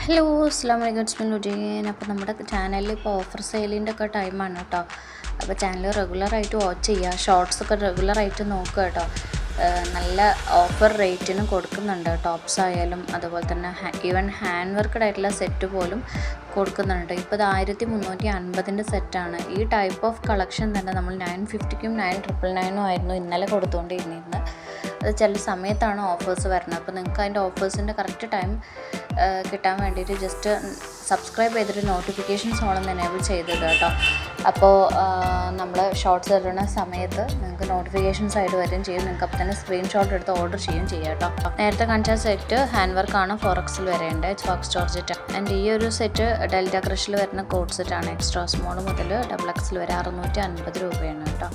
Hello അസ്സാം വലൈക്കും ലുജീൻ. അപ്പോൾ നമ്മുടെ ചാനലിൽ ഇപ്പോൾ ഓഫർ സെയിലിൻ്റെ ഒക്കെ ടൈമാണ് കേട്ടോ. അപ്പോൾ ചാനൽ റെഗുലറായിട്ട് വാച്ച് ചെയ്യുക, ഷോർട്സൊക്കെ റെഗുലറായിട്ട് നോക്കുക കേട്ടോ. നല്ല ഓഫർ റേറ്റിന് കൊടുക്കുന്നുണ്ട്. ടോപ്സ് ആയാലും അതുപോലെ തന്നെ ഈവൻ ഹാൻഡ് വർക്കഡ് ആയിട്ടുള്ള സെറ്റ് പോലും കൊടുക്കുന്നുണ്ട്. ഇപ്പോൾ ഇത് 1350 സെറ്റാണ്. ഈ ടൈപ്പ് ഓഫ് കളക്ഷൻ തന്നെ നമ്മൾ 950ക്കും 9999 ആയിരുന്നു ഇന്നലെ കൊടുത്തുകൊണ്ടിരുന്നത്. അത് ചില സമയത്താണ് ഓഫേഴ്സ് വരുന്നത്. അപ്പോൾ നിങ്ങൾക്ക് അതിൻ്റെ ഓഫേഴ്സിൻ്റെ കറക്റ്റ് ടൈം കിട്ടാൻ വേണ്ടിയിട്ട് ജസ്റ്റ് സബ്സ്ക്രൈബ് ചെയ്തിട്ട് നോട്ടിഫിക്കേഷൻസ് ഓളൊന്ന് എനേബിൾ ചെയ്തത് കേട്ടോ. അപ്പോൾ നമ്മൾ ഷോർട്ട്സ് ഇടുന്ന സമയത്ത് നിങ്ങൾക്ക് നോട്ടിഫിക്കേഷൻസ് ആയിട്ട് വരികയും ചെയ്യും. നിങ്ങൾക്ക് അപ്പോൾ തന്നെ സ്ക്രീൻഷോട്ട് എടുത്ത് ഓർഡർ ചെയ്യുകയും ചെയ്യാം കേട്ടോ. നേരത്തെ കാണിച്ച സെറ്റ് ഹാൻഡ് വർക്കാണ്, ഫോറക്സിൽ വരേണ്ടത്, ഫോക്സ് ജോർജറ്റ്. ആൻഡ് ഈ ഒരു സെറ്റ് ഡെൽറ്റ ക്രഷിൽ വരുന്ന കോഡ് സെറ്റാണ്. എക്സ്ട്രാ സ്മോൾ മുതൽ XXL വരെ 650 രൂപയാണ് കേട്ടോ.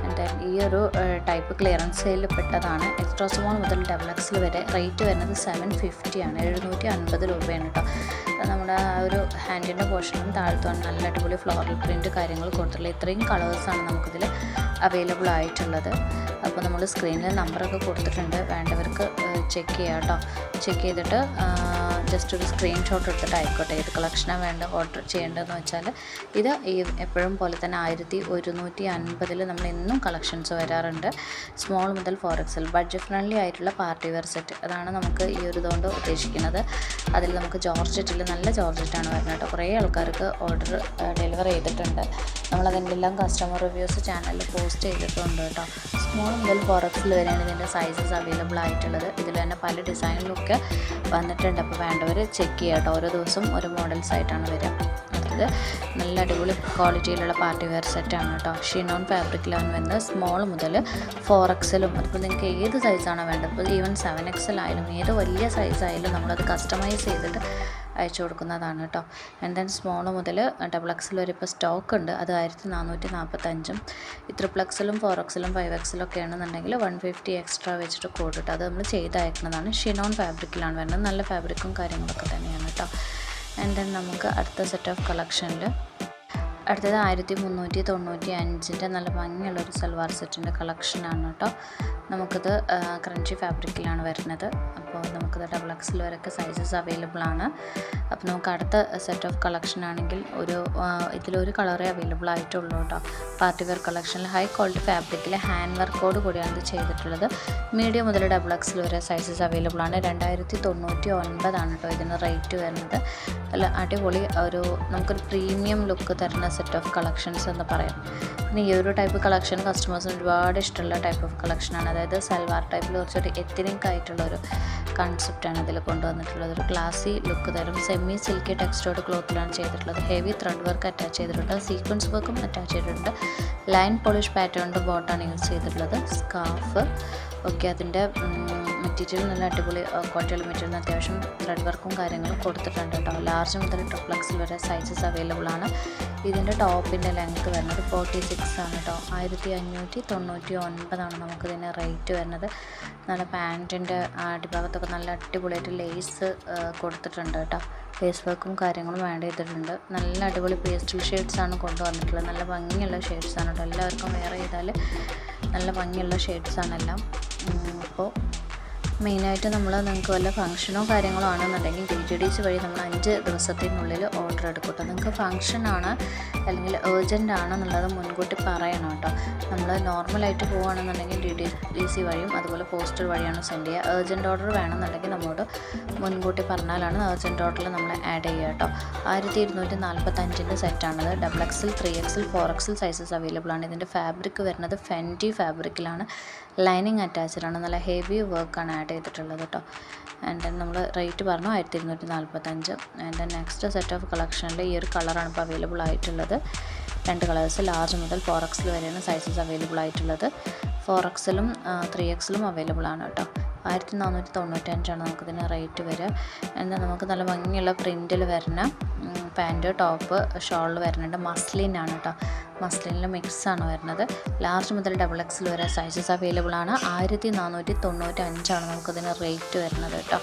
ആൻഡ് ഈ ഒരു ടൈപ്പ് ക്ലിയറൻസ് സെയിലിൽ പെട്ടതാണ്. എക്സ്ട്രാ സ്മോൾ മുതൽ XXL വരെ റേറ്റ് വരുന്നത് 750 ആണ്, 750 രൂപയാണ് കേട്ടോ. നമ്മുടെ ആ ഒരു ഹാൻഡിൻ്റെ പോർഷനും താഴ്ത്തുവാൻ നല്ല അടിപൊളി ഫ്ലോറൽ പ്രിൻറ്റ് കാര്യങ്ങൾ കൊടുത്തിട്ടുള്ള ഇത്രയും കളേഴ്സാണ് നമുക്കിതിൽ അവൈലബിൾ ആയിട്ടുള്ളത്. അപ്പോൾ നമ്മൾ സ്ക്രീനിൽ നമ്പറൊക്കെ കൊടുത്തിട്ടുണ്ട്, വേണ്ടവർക്ക് ചെക്ക് ചെയ്യാം കേട്ടോ. ചെക്ക് ചെയ്തിട്ട് ജസ്റ്റ് ഒരു സ്ക്രീൻഷോട്ട് എടുത്തിട്ട് ആയിക്കോട്ടെ ഏത് കളക്ഷനാണ് വേണ്ട ഓർഡർ ചെയ്യേണ്ടതെന്ന് വെച്ചാൽ. ഇത് ഈ എപ്പോഴും പോലെ തന്നെ 1150 നമ്മൾ എന്നും കളക്ഷൻസ് വരാറുണ്ട്. സ്മോൾ മുതൽ XXL ബഡ്ജറ്റ് ഫ്രണ്ട്ലി ആയിട്ടുള്ള പാർട്ടി വെയർ സെറ്റ്, അതാണ് നമുക്ക് ഈ ഒരു ഇതുകൊണ്ട് ഉദ്ദേശിക്കുന്നത്. അതിൽ നമുക്ക് ജോർജറ്റിൽ നല്ല ജോർജറ്റാണ് വരുന്നത് കേട്ടോ. കുറേ ആൾക്കാർക്ക് ഓർഡർ ഡെലിവർ ചെയ്തിട്ടുണ്ട്. നമ്മളതിൻ്റെ എല്ലാം കസ്റ്റമർ റിവ്യൂസ് ചാനലിൽ പോസ്റ്റ് ചെയ്തിട്ടുണ്ട് കേട്ടോ. സ്മോൾ മുതൽ XXL വരെയാണ് ഇതിൻ്റെ സൈസസ് അവൈലബിൾ ആയിട്ടുള്ളത്. ഇതിൽ തന്നെ പല ഡിസൈനിലൊക്കെ വന്നിട്ടുണ്ട്. അപ്പോൾ വേണ്ടവർ ചെക്ക് ചെയ്യാം കേട്ടോ. ഓരോ ദിവസം ഓരോ മോഡൽസ് ആയിട്ടാണ് വരിക. അടുത്തത് നല്ല അടിപൊളി ക്വാളിറ്റിയിലുള്ള പാർട്ടി വെയർ സെറ്റാണ് കേട്ടോ. ഷിനോൺ ഫാബ്രിക്കിലാണ് വരുന്നത്. സ്മോൾ മുതൽ XXL അതിപ്പോൾ നിങ്ങൾക്ക് ഏത് സൈസാണോ വേണ്ടത്, ഇപ്പോൾ ഈവൻ 7XL ആയാലും ഏത് വലിയ സൈസായാലും നമ്മളത് കസ്റ്റമൈസ് ചെയ്തിട്ട് അയച്ചു കൊടുക്കുന്നതാണ് കേട്ടോ. ആൻഡ് ദെൻ സ്മോൾ മുതൽ XXL വരെ ഇപ്പോൾ സ്റ്റോക്ക് ഉണ്ട്. അത് 1445. ഈ XXLും 4XLും 5XL ഒക്കെ ആണെന്നുണ്ടെങ്കിൽ 150 എക്സ്ട്രാ വെച്ചിട്ട് കൊടുത്തിട്ട് അത് നമ്മൾ ചെയ്ത് അയക്കുന്നതാണ്. ഷിനോൺ ഫാബ്രിക്കിലാണ് വരുന്നത്. നല്ല ഫാബ്രിക്കും കാര്യങ്ങളൊക്കെ തന്നെയാണ് കേട്ടോ. ആൻഡ് ദെൻ നമുക്ക് അടുത്ത സെറ്റ് ഓഫ് കളക്ഷനിൽ അടുത്തത് 1395 നല്ല ഭംഗിയുള്ളൊരു സൽവാർ സെറ്റിൻ്റെ കളക്ഷനാണ് കേട്ടോ. നമുക്കിത് ക്രഞ്ചി ഫാബ്രിക്കിലാണ് വരുന്നത്. അപ്പോൾ നമുക്കിത് XXL വരെയൊക്കെ സൈസസ് അവൈലബിൾ ആണ്. അപ്പോൾ നമുക്ക് അടുത്ത സെറ്റ് ഓഫ് കളക്ഷൻ ആണെങ്കിൽ ഇതിലൊരു കളറേ അവൈലബിൾ ആയിട്ടുള്ളൂ കേട്ടോ. പാർട്ടി വെയർ കളക്ഷനിൽ ഹൈ ക്വാളിറ്റി ഫാബ്രിക്കിൽ ഹാൻഡ് വർക്കോട് കൂടിയാണ് ഇത് ചെയ്തിട്ടുള്ളത്. മീഡിയം മുതൽ XXL വരെ സൈസസ് അവൈലബിൾ ആണ്. 2099 ആണ് കേട്ടോ ഇതിന് റേറ്റ് വരുന്നത്. നല്ല അടിപൊളി നമുക്കൊരു പ്രീമിയം ലുക്ക് തരുന്ന സെറ്റ് ഓഫ് കളക്ഷൻസ് എന്ന് പറയാം. പിന്നെ ഈ ഒരു ടൈപ്പ് കളക്ഷൻ കസ്റ്റമേഴ്സിന് ഒരുപാട് ഇഷ്ടമുള്ള ടൈപ്പ് ഓഫ് കളക്ഷനാണ്. അതായത് സൽവാർ ടൈപ്പിൽ കുറച്ചൊരു എത്തനിക് ആയിട്ടുള്ളൊരു കൺസെപ്റ്റാണ് ഇതിൽ കൊണ്ടുവന്നിട്ടുള്ളത്. ഒരു ക്ലാസി ലുക്ക് തരും. സെമി സിൽക്കി ടെക്സ്റ്റോർഡ് ക്ലോത്തിലാണ് ചെയ്തിട്ടുള്ളത്. ഹെവി ത്രെഡ് വർക്ക് അറ്റാച്ച് ചെയ്തിട്ടുണ്ട്. സീക്വൻസ് വർക്കും അറ്റാച്ച് ചെയ്തിട്ടുണ്ട്. ലൈൻ പോളിഷ് പാറ്റേണിൻ്റെ ബോട്ടാണ് യൂസ് ചെയ്തിട്ടുള്ളത്. സ്കാർഫ് ഒക്കെ അതിൻ്റെ മെറ്റീരിയൽ നല്ല അടിപൊളി ക്വാളിറ്റിയുള്ള മെറ്റീരിയൽ, അത്യാവശ്യം ത്രെഡ് വർക്കും കാര്യങ്ങളും കൊടുത്തിട്ടുണ്ട് കേട്ടോ. ലാർജ് മുതൽ XXL വരെ സൈസസ് അവൈലബിൾ ആണ്. ഇതിൻ്റെ ടോപ്പിൻ്റെ ലെങ്ത്ത് വരുന്നത് 46 ആണ് കേട്ടോ. 1599 ആണ് നമുക്കിതിന് റേറ്റ് വരുന്നത്. നല്ല പാൻറ്റിൻ്റെ അടിഭാഗത്തൊക്കെ നല്ല അടിപൊളിയായിട്ട് ലേസ് കൊടുത്തിട്ടുണ്ട് കേട്ടോ. ലേസ് വർക്കും കാര്യങ്ങളും ആഡ് ചെയ്തിട്ടുണ്ട്. നല്ല അടിപൊളി പേസ്റ്റൽ ഷെയ്ഡ്സാണ് കൊണ്ടുവന്നിട്ടുള്ളത്. നല്ല ഭംഗിയുള്ള ഷെയ്ഡ്സാണ് കേട്ടോ. എല്ലാവർക്കും വെയർ ചെയ്താൽ നല്ല ഭംഗിയുള്ള ഷെയ്ഡ്സാണെല്ലാം. അപ്പോൾ മെയിനായിട്ട് നിങ്ങൾക്ക് വല്ല ഫംഗ്ഷനോ കാര്യങ്ങളോ ആണെന്നുണ്ടെങ്കിൽ DTDC വഴി നമ്മൾ 5 ദിവസത്തിനുള്ളിൽ ഓർഡർ എടുക്കും കേട്ടോ. നിങ്ങൾക്ക് ഫംഗ്ഷനാണ് അല്ലെങ്കിൽ ഏർജൻ്റ് ആണെന്നുള്ളത് മുൻകൂട്ടി പറയണം കേട്ടോ. നമ്മൾ നോർമലായിട്ട് പോവുകയാണെന്നുണ്ടെങ്കിൽ DTDC വഴിയും അതുപോലെ പോസ്റ്റൽ വഴിയാണ് സെൻഡ് ചെയ്യുക. ഏർജൻറ്റ് ഓർഡർ വേണമെന്നുണ്ടെങ്കിൽ നമ്മോട് മുൻകൂട്ടി പറഞ്ഞാലാണ് ഏർജൻറ്റ് ഓർഡറിൽ നമ്മൾ ആഡ് ചെയ്യുക കേട്ടോ. 1245 സെറ്റാണത്. XXL 3XL 4XL sizes available ആണ്. ഇതിൻ്റെ ഫാബ്രിക് വരുന്നത് ഫെൻറ്റി ഫാബ്രിക്കിലാണ്. ലൈനിങ് അറ്റാച്ച്ഡ് ആണ്. നല്ല ഹെവി വർക്കാണ് ആഡ് ചെയ്തിട്ടുള്ളത് കേട്ടോ. ആൻഡ് ദെൻ നമ്മൾ റേറ്റ് പറഞ്ഞു 1245. And then next set of കളക്ഷനിൽ ഈ ഒരു കളറാണ് ഇപ്പോൾ അവൈലബിൾ ആയിട്ടുള്ളത്. 2 കളേഴ്സ് ലാർജ് മുതൽ 4XL വരെയാണ് സൈസസ് അവൈലബിൾ ആയിട്ടുള്ളത്. 4XLും 3XLും അവൈലബിൾ ആണ് കേട്ടോ. 1495 ആണ് നമുക്കിതിന് റേറ്റ് വരിക. എന്താ നമുക്ക് നല്ല ഭംഗിയുള്ള പ്രിൻറ്റിൽ വരുന്ന പാൻറ്റ്, ടോപ്പ്, ഷോളിൽ വരുന്നുണ്ട്. മസ്ലിനാണ് കേട്ടോ. മസ്ലിനിൽ മിക്സാണ് വരുന്നത്. ലാർജ് മുതൽ XXL വരെ സൈസസ് അവൈലബിൾ ആണ്. 1495 ആണ് നമുക്കിതിന് റേറ്റ് വരുന്നത് കേട്ടോ.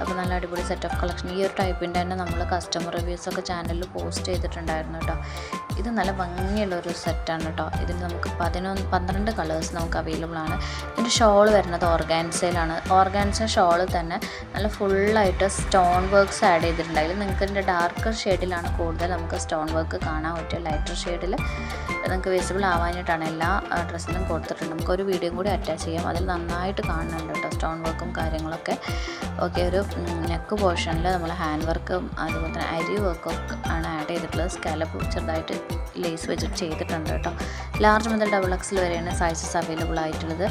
അപ്പോൾ നല്ല അടിപൊളി സെറ്റ് ഓഫ് കളക്ഷൻ. ഈ ഒരു ടൈപ്പിൻ്റെ തന്നെ നമ്മൾ കസ്റ്റമർ റിവ്യൂസൊക്കെ ചാനലിൽ പോസ്റ്റ് ചെയ്തിട്ടുണ്ടായിരുന്നു കേട്ടോ. ഇത് നല്ല ഭംഗിയുള്ളൊരു സെറ്റാണ് കേട്ടോ. ഇതിൽ നമുക്ക് 12 കളേഴ്സ് നമുക്ക് അവൈലബിൾ ആണ്. ഇതിൻ്റെ ഷോൾ വരുന്നത് ഓർഗാൻസയിലാണ്. ഓർഗാൻസ ഷോൾ തന്നെ നല്ല ഫുള്ളായിട്ട് സ്റ്റോൺ വർക്ക്സ് ആഡ് ചെയ്തിട്ടുണ്ട്. അതിൽ നിങ്ങൾക്ക് ഇതിൻ്റെ ഡാർക്കർ ഷെയ്ഡിലാണ് കൂടുതൽ നമുക്ക് സ്റ്റോൺ വർക്ക് കാണാൻ പറ്റുക. ലൈറ്റർ ഷെയ്ഡിൽ നിങ്ങൾക്ക് വിസിബിൾ ആവാനായിട്ടാണ് എല്ലാ ഡ്രസ്സിലും കൊടുത്തിട്ടുണ്ട്. നമുക്കൊരു വീഡിയോ കൂടി അറ്റാച്ച് ചെയ്യാം. അതിൽ നന്നായിട്ട് കാണുന്നുണ്ട് കേട്ടോ സ്റ്റോൺ വർക്കും കാര്യങ്ങളൊക്കെ. ഓക്കെ, ഒരു നെക്ക് പോർഷനിൽ നമ്മൾ ഹാൻഡ് വർക്കും അതുപോലെ തന്നെ അരി വർക്കും ആണ് ആഡ് ചെയ്തിട്ടുള്ളത്. സ്കാലപ്പ് ചെറുതായിട്ട് ലേസ് വെച്ചിട്ട് ചെയ്തിട്ടുണ്ട് കേട്ടോ. ലാർജ് മുതൽ XXL വരെയാണ് സൈസസ് അവൈലബിൾ ആയിട്ടുള്ളത്.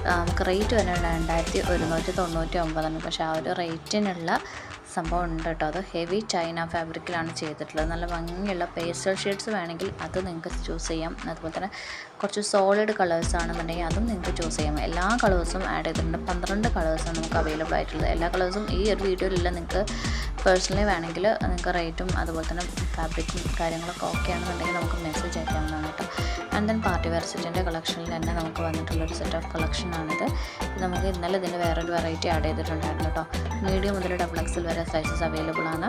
നമുക്ക് റേറ്റ് വരുന്നത് 2199, പക്ഷേ ആ ഒരു റേറ്റിനുള്ള സംഭവം ഉണ്ട് കേട്ടോ. അത് ഹെവി ചൈന ഫാബ്രിക്കിലാണ് ചെയ്തിട്ടുള്ളത്. നല്ല ഭംഗിയുള്ള പേസ്റ്റൽ ഷെയ്ഡ്സ് വേണമെങ്കിൽ അത് നിങ്ങൾക്ക് ചൂസ് ചെയ്യാം. അതുപോലെ തന്നെ കുറച്ച് സോളിഡ് കളേഴ്സ് ആണെന്നുണ്ടെങ്കിൽ അതും നിങ്ങൾക്ക് ചൂസ് ചെയ്യാം. എല്ലാ കളേഴ്സും ആഡ് ചെയ്തിട്ടുണ്ട്. 12 കളേഴ്സാണ് നമുക്ക് അവൈലബിൾ ആയിട്ടുള്ളത്. എല്ലാ കളേഴ്സും ഈ ഒരു വീഡിയോയിലില്ല. നിങ്ങൾക്ക് പേഴ്സണലി വേണമെങ്കിൽ നിങ്ങൾക്ക് റേറ്റും അതുപോലെ തന്നെ ഫാബ്രിക്കും കാര്യങ്ങളൊക്കെ ഓക്കെ ആണെന്നുണ്ടെങ്കിൽ നമുക്ക് മെസ്സേജ് അയക്കാവുന്നതാണ് കേട്ടോ. ആൻഡ് ദെൻ പാർട്ടി വെയർ സെറ്റിൻ്റെ കളക്ഷനിൽ തന്നെ നമുക്ക് വന്നിട്ടുള്ളൊരു സെറ്റ് ഓഫ് കളക്ഷനാണിത്. നമുക്ക് ഇന്നലെ ഇതിൻ്റെ വേറൊരു വെറൈറ്റി ആഡ് ചെയ്തിട്ടുണ്ടായിരുന്നു കേട്ടോ. മീഡിയം മുതൽ XXL വരെ സൈസസ് അവൈലബിൾ ആണ്.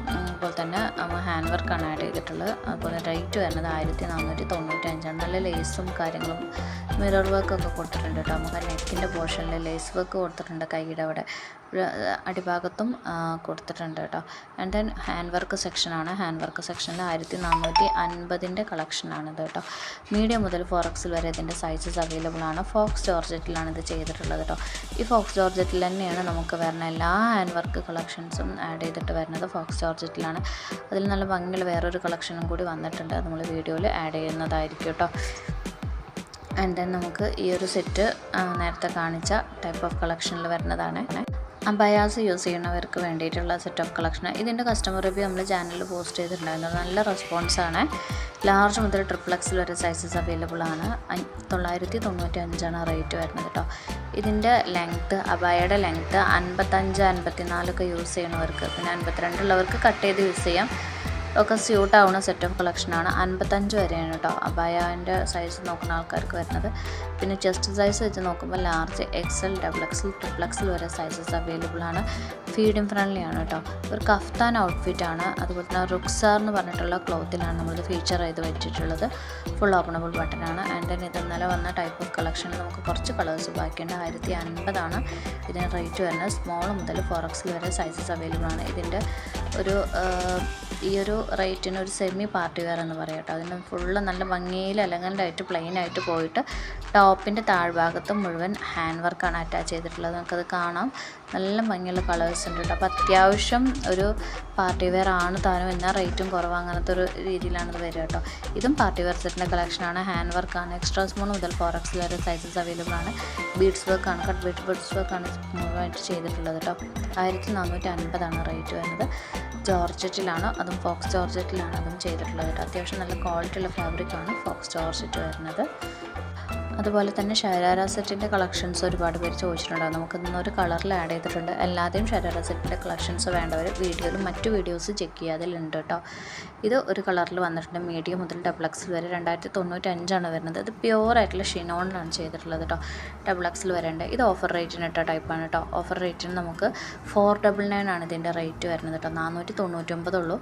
അതുപോലെ തന്നെ ഹാൻഡ് വർക്കാണ് ആഡ് ചെയ്തിട്ടുള്ളത്. അതുപോലെ റേറ്റ് വരുന്നത് 1495. നല്ല ലേസും കാര്യങ്ങളും മിറർ വർക്കൊക്കെ കൊടുത്തിട്ടുണ്ട് കേട്ടോ. നമുക്ക് നെക്കിൻ്റെ പോർഷനിൽ ലേസ് വർക്ക് കൊടുത്തിട്ടുണ്ട്. കൈയുടെ അവിടെ അടിഭാഗത്തും കൊടുത്തിട്ടുണ്ട് കേട്ടോ. ആൻഡ് ദെൻ ഹാൻഡ് വർക്ക് സെക്ഷനാണ്. ഹാൻഡ് വർക്ക് സെക്ഷനിൽ 1450 കളക്ഷനാണിത് കേട്ടോ. മീഡിയം മുതൽ 4XL വരെ ഇതിൻ്റെ സൈസസ് അവൈലബിൾ ആണ്. ഫോക്സ് ജോർജറ്റിലാണ് ഇത് ചെയ്തിട്ടുള്ളത് കേട്ടോ. ഈ ഫോക്സ് ജോർജറ്റിൽ തന്നെയാണ് നമുക്ക് വരുന്ന എല്ലാ ഹാൻഡ് വർക്ക് കളക്ഷൻസും ആഡ് ചെയ്തിട്ട് വരുന്നത്. ഫോക്സ് ജോർജറ്റിലാണ്. അതിൽ നല്ല ഭംഗിയുള്ള വേറൊരു കളക്ഷനും കൂടി വന്നിട്ടുണ്ട്. അത് നമ്മൾ വീഡിയോയിൽ ആഡ് ചെയ്യുന്നതായിരിക്കും കേട്ടോ. ആൻഡ് ദെൻ നമുക്ക് ഈ ഒരു സെറ്റ് നേരത്തെ കാണിച്ച ടൈപ്പ് ഓഫ് കളക്ഷനിൽ വരുന്നതാണ്. അബയാസ് യൂസ് ചെയ്യുന്നവർക്ക് വേണ്ടിയിട്ടുള്ള സെറ്റ് ഓഫ് കളക്ഷൻ. ഇതിൻ്റെ കസ്റ്റമർ റിവ്യൂ നമ്മൾ ചാനലിൽ പോസ്റ്റ് ചെയ്തിട്ടുണ്ടായിരുന്നു. നല്ല റെസ്പോൺസാണ്. ലാർജ് മുതൽ XXL വരെ സൈസസ് അവൈലബിൾ ആണ്. 995 റേറ്റ് വരുന്നത് കേട്ടോ. ഇതിൻ്റെ ലെങ്ത്ത്, അബായയുടെ ലെങ്ത്ത് 55, 54 യൂസ് ചെയ്യണവർക്ക്, പിന്നെ 52 ഉള്ളവർക്ക് കട്ട് ചെയ്ത് യൂസ് ചെയ്യാം. ഒക്കെ സ്യൂട്ട് ആവുന്ന സെറ്റ് ഓഫ് കളക്ഷനാണ്. 55 വരെയാണ് കേട്ടോ അബായൻ്റെ സൈസ് നോക്കുന്ന ആൾക്കാർക്ക് വരുന്നത്. പിന്നെ ചെസ്റ്റ് സൈസ് വെച്ച് നോക്കുമ്പോൾ ലാർജ്, XL, XXL, XXL വരെ സൈസസ് അവൈലബിൾ ആണ്. ഫീഡിങ് ഫ്രണ്ട്ലി ആണ് കേട്ടോ. ഒരു കഫ്താൻ ഔട്ട്ഫിറ്റാണ്. അതുപോലെ തന്നെ റുക്സാർ എന്ന് പറഞ്ഞിട്ടുള്ള ക്ലോത്തിലാണ് നമ്മളിത് ഫീച്ചർ ചെയ്ത് വെച്ചിട്ടുള്ളത്. ഫുൾ ഓപ്പണബിൾ ബട്ടനാണ്. ആൻഡ് ദെൻ ഇത് ഇന്നലെ വന്ന ടൈപ്പ് ഓഫ് കളക്ഷൻ നമുക്ക് കുറച്ച് കളേഴ്സ് ബാക്കിയുണ്ട്. 1050 ഇതിന് റേറ്റ് വരുന്നത്. സ്മോൾ മുതൽ 4XL വരെ സൈസസ് അവൈലബിൾ ആണ്. ഇതിൻ്റെ ഒരു ഈ ഒരു റേറ്റിന് ഒരു സെമി പാർട്ടി വെയർ എന്ന് പറയാം കേട്ടോ. അതിന് ഫുള്ള് നല്ല ഭംഗിയിൽ എലഗൻ്റായിട്ട് പ്ലെയിനായിട്ട് പോയിട്ട് ടോപ്പിൻ്റെ താഴ്ഭാഗത്ത് മുഴുവൻ ഹാൻഡ് വർക്കാണ് അറ്റാച്ച് ചെയ്തിട്ടുള്ളത്. നമുക്കത് കാണാം. നല്ല ഭംഗിയുള്ള കളേഴ്സ് ഉണ്ട് കേട്ടോ. അപ്പോൾ അത്യാവശ്യം ഒരു പാർട്ടി വെയർ ആണ് താനും, എന്നാൽ റേറ്റും കുറവ്, അങ്ങനത്തെ ഒരു രീതിയിലാണിത് വരിക കേട്ടോ. ഇതും പാർട്ടി വെയർ സെറ്റിൻ്റെ കളക്ഷനാണ്. ഹാൻഡ് വർക്കാണ്. എക്സ്ട്രാ സ്മോൾ മുതൽ 4XL വരെ സൈസസ് അവൈലബിൾ ആണ്. ബീഡ്സ് വർക്കാണ്, കട്ട് ബീഡ്സ് വർക്കാണ് മുഴുവനായിട്ട് ചെയ്തിട്ടുള്ളത് കേട്ടോ. 1450 റേറ്റ് വരുന്നത്. ജോർജറ്റിലാണ്, അതും ഫോക്സ് ജോർജറ്റിലാണ് അതും ചെയ്തിട്ടുള്ളത് കേട്ടോ. അത്യാവശ്യം നല്ല ക്വാളിറ്റിയുള്ള ഫാബ്രിക്കാണ് ഫോക്സ് ജോർജറ്റ് വരുന്നത്. അതുപോലെ തന്നെ ഷരാര സെറ്റിൻ്റെ കളക്ഷൻസ് ഒരുപാട് പേര് ചോദിച്ചിട്ടുണ്ടാകും. നമുക്ക് ഇന്നൊരു കളറിൽ ആഡ് ചെയ്തിട്ടുണ്ട്. എല്ലാതെയും ഷരാര സെറ്റിൻ്റെ കളക്ഷൻസ് വേണ്ടവർ വീഡിയോയിലും മറ്റു വീഡിയോസ് ചെക്ക് ചെയ്യുക, അതിലുണ്ട് കേട്ടോ. ഇത് ഒരു കളറിൽ വന്നിട്ടുണ്ട്. മീഡിയം മുതൽ XXL വരെ 2095 വരുന്നത്. ഇത് പ്യുവറായിട്ടുള്ള ഷിനോണിലാണ് ചെയ്തിട്ടുള്ളത് കേട്ടോ. XXL വരേണ്ട. ഇത് ഓഫർ റേറ്റിന് ഇട്ട ടൈപ്പാണ് കേട്ടോ. ഓഫർ റേറ്റിന് നമുക്ക് 499 ഇതിൻ്റെ റേറ്റ് വരുന്നത് കേട്ടോ. 499 ഉള്ളൂ.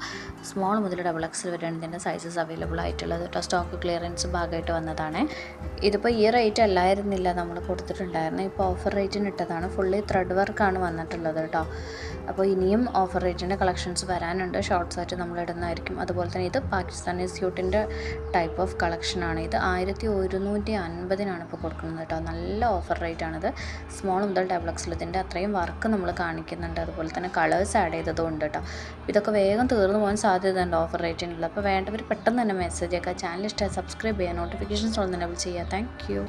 സ്മോൾ മുതൽ XXL വരെയാണ് ഇതിൻ്റെ സൈസസ് അവൈലബിൾ ആയിട്ടുള്ളത് കേട്ടോ. സ്റ്റോക്ക് ക്ലിയറൻസ് ഭാഗമായിട്ട് വന്നതാണ്. ഇതിപ്പോൾ ഈ റേറ്റ് അല്ലായിരുന്നില്ല നമ്മൾ കൊടുത്തിട്ടുണ്ടായിരുന്നു. ഇപ്പോൾ ഓഫർ റേറ്റിന് ഇട്ടതാണ്. ഫുള്ളി ത്രെഡ് വർക്കാണ് വന്നിട്ടുള്ളത് കേട്ടോ. അപ്പോൾ ഇനിയും ഓഫർ റേറ്റിൻ്റെ കളക്ഷൻസ് വരാനുണ്ട്. ഷോർട്ട്സ് ആയിട്ട് നമ്മൾ ഇടുന്നതായിരിക്കും. അതുപോലെ തന്നെ ഇത് പാകിസ്ഥാനി സ്യൂട്ടിൻ്റെ ടൈപ്പ് ഓഫ് കളക്ഷനാണ്. ഇത് 1150 ഇപ്പോൾ കൊടുക്കുന്നത് കേട്ടോ. നല്ല ഓഫർ റേറ്റാണിത്. സ്മോൾ മുതൽ XXL ഇതിൻ്റെ അത്രയും വർക്ക് നമ്മൾ കാണിക്കുന്നുണ്ട്. അതുപോലെ തന്നെ കളേഴ്സ് ആഡ് ചെയ്തതും ഉണ്ട് കേട്ടോ. ഇതൊക്കെ വേഗം തീർന്നു പോകാൻ സാധ്യതയുണ്ട് ഓഫർ റേറ്റിനുള്ള. അപ്പോൾ വേണ്ടവർ പെട്ടെന്ന് തന്നെ മെസ്സേജ് അയക്കുക. ചാനൽ ഇഷ്ടമായി സബ്സ്ക്രൈബ് ചെയ്യുക, നോട്ടിഫിക്കേഷൻസ് ഓൺ എനേബിൾ ചെയ്യുക. Thank you.